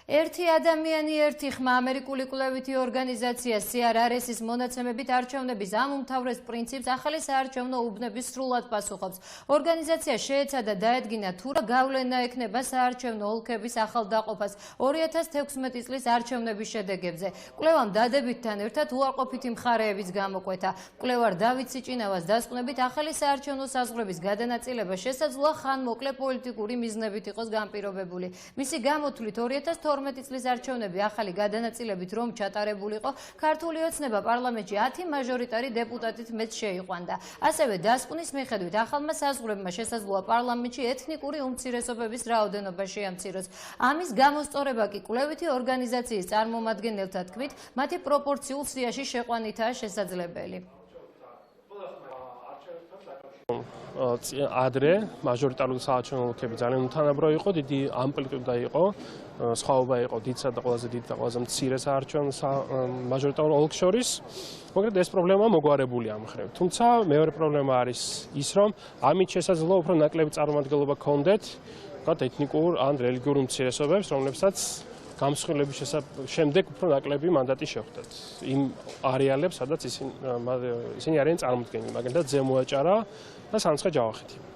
ერთი ადამიანი ერთი ხმა ამერიკული კვლევითი ორგანიზაცია CRRS-ის მონაცემებით არჩევნების ამ უმთავრეს პრინციპს ახალი საარჩევნო უბნების სრულად პასუხობს. ორგანიზაცია შეეცადა დაედგინა თუ რა გავლენა ექნება საარჩევნო ოლქების ახალდაყოფას 2016 წლის არჩევნების შედეგებზე. კვლევამ დადებითთან ერთად უარყოფითი მხარეებიც გამოკვეთა. კვლევარ დავით სიჭინავას დასკვნებით ახალი საარჩევნო საზღვრების გადანაწილება შესაძლოა ხანმოკლე პოლიტიკური მიზნებით იყოს განპირობებული. მისი გამოთვლით 2012 წლის არჩევნები ახალი გადანაწილებით რომ ჩატარებულიყო, ქართული ოცნება პარლამენტში 10 მაჟორიტარი დეპუტატით მეც შეიყვანდა. ასევე დასკვნის მიხედვით ახალმა საზღვრებმა შესაძლოა პარლამენტში ეთნიკური უმცირესობების რაოდენობა შეამციროს. ამის გამოსწორება კი კვლევითი ორგანიზაციის წარმომადგენელთა თქმით, მათი პროპორციულ სიაში შეყვანითაა შესაძლებელი. ადრე მაჟორიტარული საარჩევნო ოლქები ძალიან უთანაბრო იყო, დიდი ამპლიტუდა იყო, სხვაობა იყო დიდსა და ყველაზე დიდ და ყველაზე მცირე საარჩევნო მაჟორიტარულ ოლქს შორის. მოკლედ ეს პრობლემა მოგვარებულია ამ მხრივ. თუმცა მეორე პრობლემა არის ის, რომ ამით შესაძლოა უფრო ნაკლები წარმომადგენლობა გქონდეთ ეთნიკურ ან რელიგიურ უმცირესობებს, რომლებსაც გამსხვილების შემდეგ უფრო ნაკლები მანდატი შეხვდათ. იმ არეალებს, სადაც ისინი არიან წარმოდგენილი, მაგალითად ზემო აჭარა და სამცხე-ჯავახეთი.